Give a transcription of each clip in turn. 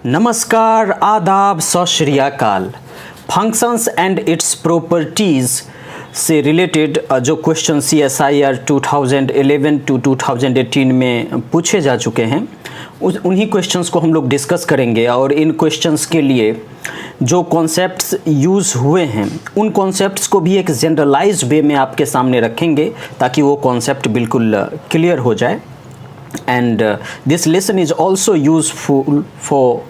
नमस्कार, आदाब, सत श्री अकाल। फंक्शंस एंड इट्स प्रॉपर्टीज़ से रिलेटेड जो क्वेश्चन CSIR 2011 टू 2018 में पूछे जा चुके हैं उन्हीं क्वेश्चंस को हम लोग डिस्कस करेंगे। और इन क्वेश्चंस के लिए जो कॉन्सेप्ट्स यूज़ हुए हैं उन कॉन्सेप्ट्स को भी एक जनरलाइज्ड वे में आपके सामने रखेंगे ताकि वो कॉन्सेप्ट बिल्कुल क्लियर हो जाए। And this lesson is also useful for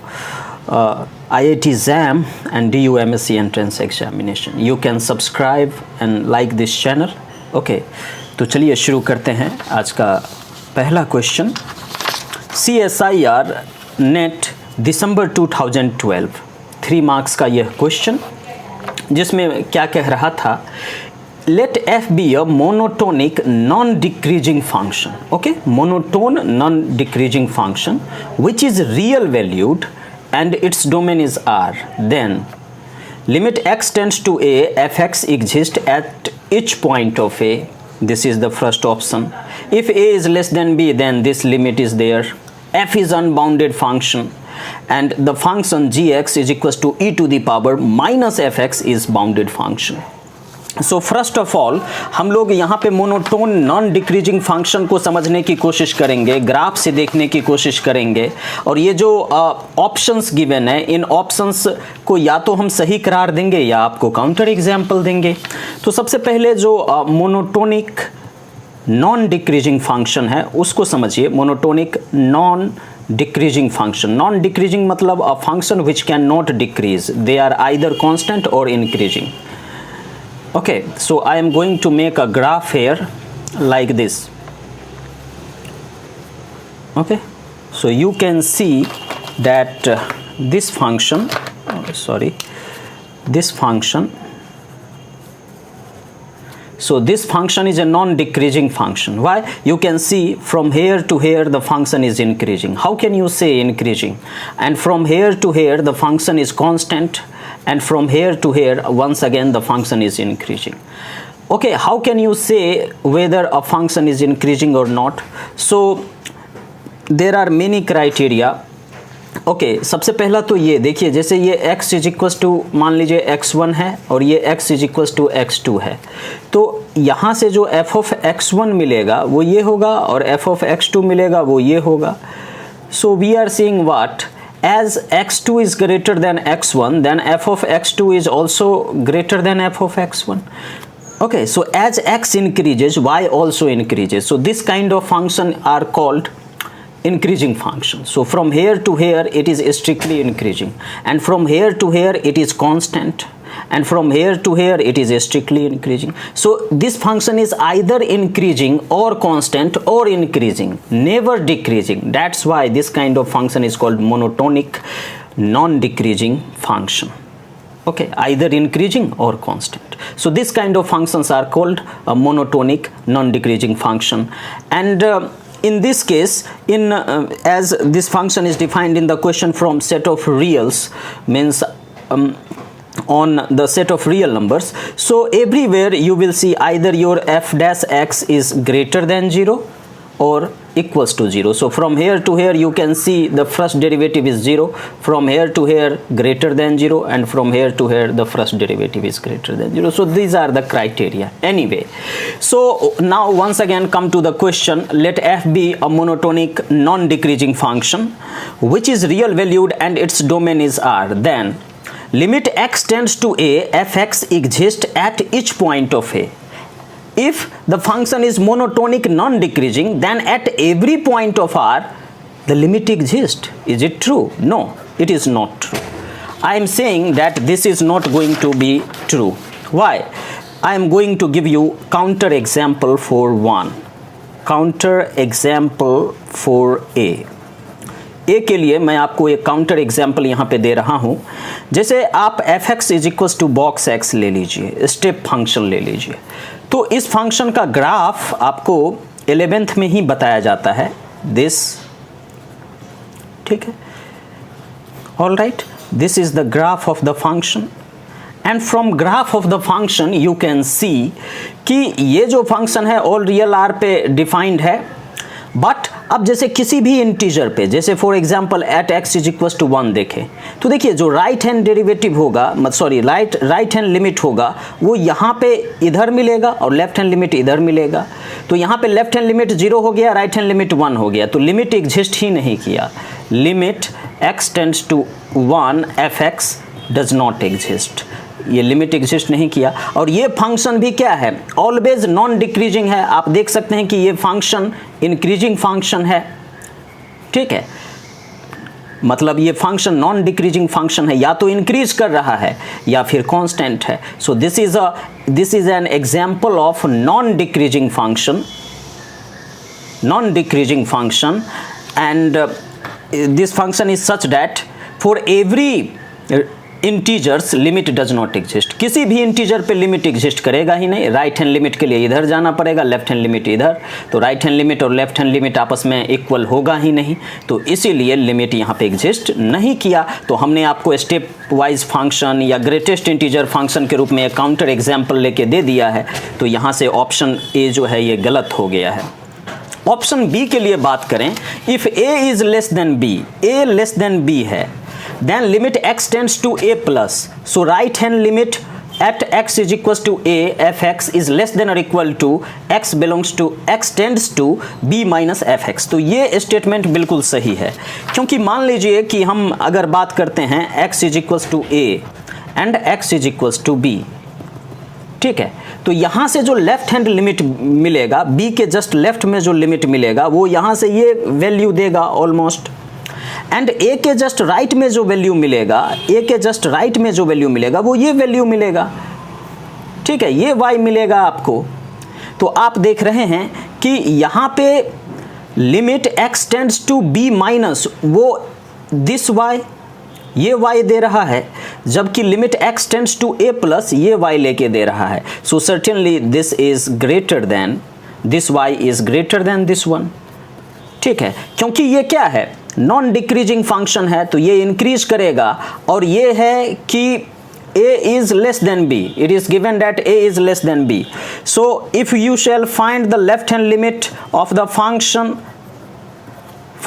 IITjam and DUMSC entrance examination. You can subscribe and like this channel. Okay, तो चलिए शुरू करते हैं आज का पहला क्वेश्चन। CSIR NET दिसंबर 2012 3 मार्क्स का यह क्वेश्चन, जिसमें क्या कह रहा था, let f be a monotonic non-decreasing function. Okay, monotone non-decreasing function which is real valued and its domain is R. Then limit x tends to a, fx exists at each point of a. This is the first option. If a is less than b, then this limit is there. F is unbounded function and the function gx is equals to e to the power minus fx is bounded function. So first of all हम लोग यहाँ पे monotone non decreasing function को समझने की कोशिश करेंगे, graph से देखने की कोशिश करेंगे। और ये जो ऑप्शंस गिवन है, इन ऑप्शंस को या तो हम सही करार देंगे या आपको काउंटर एग्जाम्पल देंगे। तो सबसे पहले जो मोनोटोनिक नॉन डिक्रीजिंग फंक्शन है उसको समझिए। Monotonic non decreasing function, non decreasing मतलब a function which can not decrease, they are either constant or increasing. Okay, so I am going to make a graph here like this. Okay, so you can see that this function, this function, so this function is a non-decreasing function. Why? You can see from here to here the function is increasing. How can you say increasing? And from here to here the function is constant, and from here to here once again the function is increasing. Okay, how can you say whether a function is increasing or not? So there are many criteria. Okay, सबसे पहला तो ये देखिए, जैसे ये x is equals to, मान लीजिए x1 है और ये x is equals to x2 है, तो यहाँ से जो f ऑफ x1 मिलेगा वो ये होगा और f ऑफ x2 मिलेगा वो ये होगा। So we are seeing what? As x2 is greater than x1, then f of x2 is also greater than f of x1. Okay, so as x increases, y also increases. So this kind of function are called increasing function. So from here to here it is strictly increasing, and from here to here it is constant, and from here to here it is strictly increasing. So this function is either increasing or constant or increasing, never decreasing. That's why this kind of function is called monotonic non-decreasing function. Okay, either increasing or constant. So this kind of functions are called a monotonic non-decreasing function. And in this case, as this function is defined in the question from set of reals, means on the set of real numbers, so everywhere you will see either your f dash x is greater than 0 or equals to 0. So from here to here you can see the first derivative is 0, from here to here greater than 0, and from here to here the first derivative is greater than 0. So these are the criteria. Anyway, so now once again come to the question, let f be a monotonic non-decreasing function which is real valued and its domain is R. Then limit x tends to a, fx exists at each point of a. If the function is monotonic non-decreasing, then at every point of R the limit exists. Is it true? No, it is not true. I am saying that this is not going to be true. Why? I am going to give you counter example for 1. Counter example for A. ए के लिए मैं आपको एक counter example यहाँ पे दे रहा हूँ। जैसे आप F X is equals to box X ले लीजिए, स्टेप फंक्शन ले लीजिए, तो इस फंक्शन का ग्राफ आपको 11th में ही बताया जाता है, दिस, ठीक है, all right, this is the graph of the function. And from graph of the function you can see कि ये जो फंक्शन है ऑल रियल आर पे डिफाइंड है, बट अब जैसे किसी भी इंटीजर पे, जैसे for example at x is equal to 1 देखें, तो देखिए जो राइट हैंड डेरिवेटिव होगा, सॉरी राइट हैंड लिमिट होगा, वो यहाँ पे इधर मिलेगा और लेफ्ट हैंड लिमिट इधर मिलेगा। तो यहाँ पे लेफ्ट हैंड लिमिट 0 हो गया, राइट हैंड लिमिट 1 हो गया, तो लिमिट एग्जिस्ट ही नहीं किया। Limit x tends to 1 fx does not exist, ये लिमिट एग्जिस्ट नहीं किया। और ये फंक्शन भी क्या है, ऑलवेज नॉन डिक्रीजिंग है। आप देख सकते हैं कि ये फंक्शन इंक्रीजिंग फंक्शन है, ठीक है, मतलब ये फंक्शन नॉन डिक्रीजिंग फंक्शन है, या तो इंक्रीज कर रहा है या फिर कांस्टेंट है। So this is an example of non decreasing function and this function is such that for every integers limit does not exist. किसी भी इंटीजर पे लिमिट एग्जिस्ट करेगा ही नहीं। राइट हैंड लिमिट के लिए इधर जाना पड़ेगा, लेफ्ट हैंड लिमिट इधर, तो राइट हैंड लिमिट और लेफ्ट हैंड लिमिट आपस में इक्वल होगा ही नहीं, तो इसीलिए लिमिट यहाँ पे एग्जिस्ट नहीं किया। तो हमने आपको स्टेप वाइज फंक्शन या ग्रेटेस्ट इंटीजर फंक्शन के रूप में एक काउंटर एग्जाम्पल लेके दे दिया है। तो यहाँ से ऑप्शन ए जो है ये गलत हो गया है। ऑप्शन बी के लिए बात करें, if A is less than B, A less than B है, then limit x tends to a plus, so right hand limit at x is equals to a fx is less than or equal to x belongs to x tends to b minus fx। तो ये statement बिल्कुल सही है, क्योंकि मान लीजिए कि हम अगर बात करते हैं x is equals to a and x is equals to b, ठीक है, तो यहाँ से जो लेफ्ट हैंड लिमिट मिलेगा, b के जस्ट लेफ्ट में जो लिमिट मिलेगा वो यहाँ से ये वैल्यू देगा ऑलमोस्ट, एंड ए के जस्ट राइट में जो वैल्यू मिलेगा, ए के जस्ट राइट में जो वैल्यू मिलेगा वो ये वैल्यू मिलेगा, ठीक है, ये y मिलेगा आपको। तो आप देख रहे हैं कि यहाँ पे limit x tends to b minus वो दिस y, ये y दे रहा है, जबकि limit x tends to a plus ये y लेके दे रहा है। So certainly this is greater than this, y is greater than this one, ठीक है, क्योंकि ये क्या है, नॉन डिक्रीजिंग फंक्शन है, तो ये इंक्रीज करेगा। और ये है कि a is less than b, it is given that a is less than b, so if you shall find the left hand limit of the function,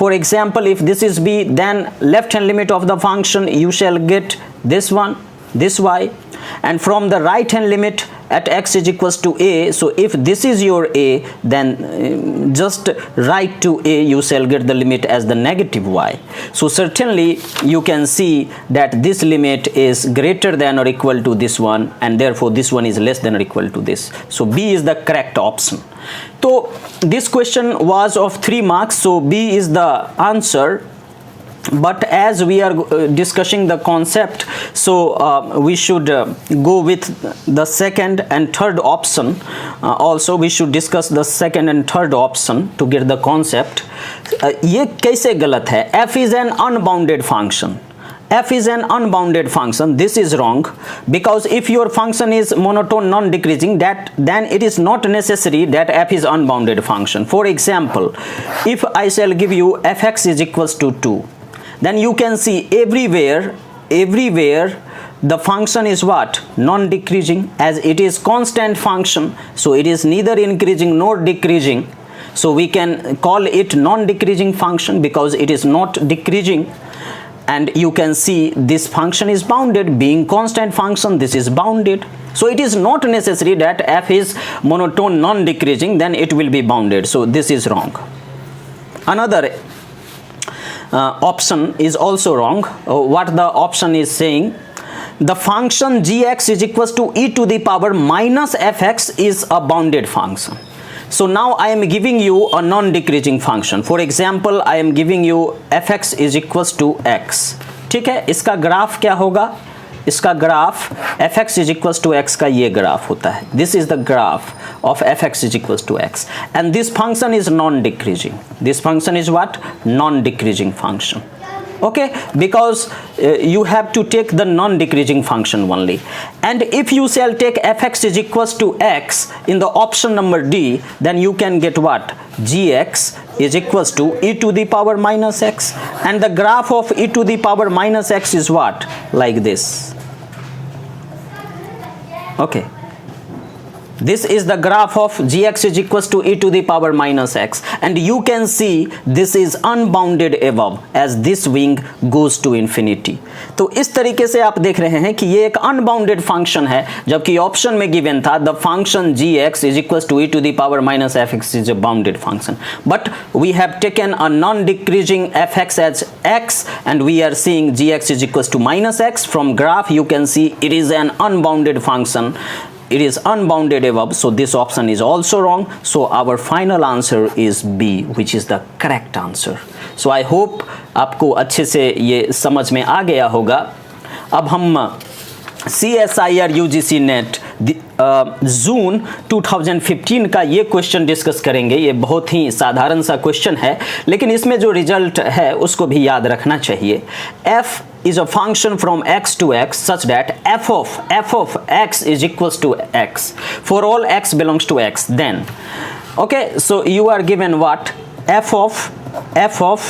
for example if this is b, then left hand limit of the function you shall get this one, this y, and from the right hand limit at x is equals to a, so if this is your a, then just write to a, you shall get the limit as the negative y. So certainly you can see that this limit is greater than or equal to this one, and therefore this one is less than or equal to this. So B is the correct option. So this question was of 3 marks, so B is the answer. But as we are discussing the concept, so we should go with the second and third option. Also we should discuss the second and third option to get the concept. ये कैसे गलत है? F is an unbounded function. F is an unbounded function. This is wrong, because if your function is monotone non-decreasing, then it is not necessary that f is unbounded function. For example, if I shall give you fx is equals to 2, then you can see everywhere the function is what? Non-decreasing, as it is constant function, so it is neither increasing nor decreasing, so we can call it non-decreasing function because it is not decreasing. And you can see this function is bounded, being constant function, this is bounded, so it is not necessary that f is monotone non-decreasing, then it will be bounded. So this is wrong. Another option is also wrong. What the option is saying, the function gx is equals to e to the power minus fx is a bounded function. So now I am giving you a non-decreasing function. For example, I am giving you fx is equals to x, ठीक है, इसका graph क्या होगा, इसका graph fx is equals to x का ये graph होता है, this is the graph of fx is equals to x, and this function is non-decreasing. This function is what? Non-decreasing function. Okay, because you have to take the non-decreasing function only, and if you shall take fx is equals to x in the option number D, then you can get what? Gx is equals to e to the power minus x, and the graph of e to the power minus x is what? Like this. Okay, This is the graph of gx is equals to e to the power minus x, and you can see this is unbounded above as this wing goes to infinity. तो इस तरीके से आप देख रहे हैं कि ये एक अनबाउंडेड फंक्शन है, जबकि ऑप्शन में गिवन था the function gx is equals to e to the power minus fx is a bounded function, but we have taken a non-decreasing fx as x and we are seeing gx is equals to minus x. From graph you can see it is an unbounded function. It is unbounded above, so this option is also wrong. So our final answer is B, which is the correct answer. So I hope आपको अच्छे से ये समझ में आ गया होगा. अब हम CSIR UGC NET जून 2015 का ये क्वेश्चन डिस्कस करेंगे. ये बहुत ही साधारण सा क्वेश्चन है, लेकिन इसमें जो रिजल्ट है उसको भी याद रखना चाहिए. f is a function from x to x such that f of x is equals to x for all x belongs to x. Then okay, so you are given what? f of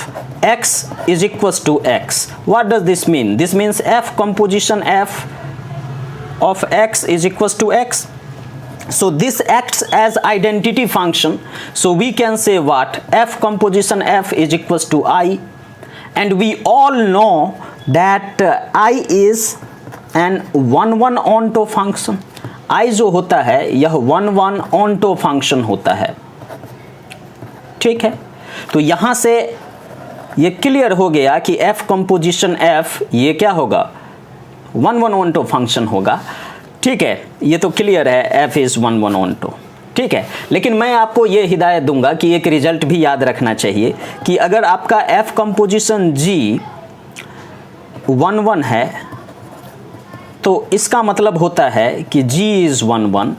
x is equals to x. What does this mean? This means f composition f of x is equals to x. So this acts as identity function, so we can say what? F composition f is equals to I, and we all know that I is an 1-1 onto function. I जो होता है यह 1-1 onto function होता है. ठीक है, तो यहाँ से ये क्लियर हो गया कि f composition f ये क्या होगा? 1-1 onto function होगा. ठीक है, ये तो क्लियर है, f is 1-1 onto. ठीक है, लेकिन मैं आपको ये हिदायत दूंगा कि एक रिजल्ट भी याद रखना चाहिए कि अगर आपका f composition g 1-1 है तो इसका मतलब होता है कि g is 1-1.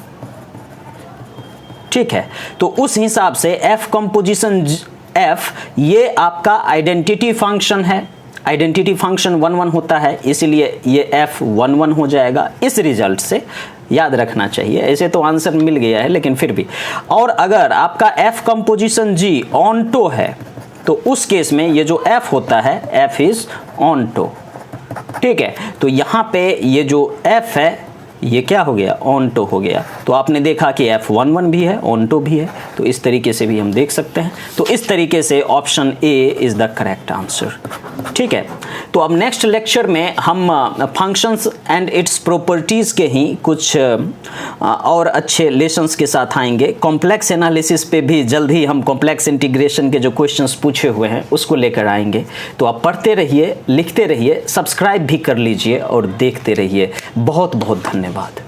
ठीक है, तो उस हिसाब से f composition f ये आपका आइडेंटिटी फंक्शन है. आइडेंटिटी फंक्शन 1-1 होता है, इसीलिए ये f 1-1 हो जाएगा. इस रिजल्ट से याद रखना चाहिए. ऐसे तो आंसर मिल गया है, लेकिन फिर भी. और अगर आपका f composition g onto है तो उस केस में ये जो f होता है f is onto. ठीक है, तो यहाँ पे ये जो f है ये क्या हो गया? onto हो गया. तो आपने देखा कि f 1-1 भी है, onto भी है, तो इस तरीके से भी हम देख सकते हैं. तो इस तरीके से option A is the correct answer. ठीक है, तो अब नेक्स्ट लेक्चर में हम फंक्शंस एंड इट्स प्रॉपर्टीज़ के ही कुछ और अच्छे लेसन्स के साथ आएंगे. कॉम्प्लेक्स एनालिसिस पे भी जल्द ही हम कॉम्प्लेक्स इंटीग्रेशन के जो क्वेश्चंस पूछे हुए हैं उसको लेकर आएंगे. तो आप पढ़ते रहिए, लिखते रहिए, सब्सक्राइब भी कर लीजिए और देखते रहिए. बहुत बहुत धन्यवाद.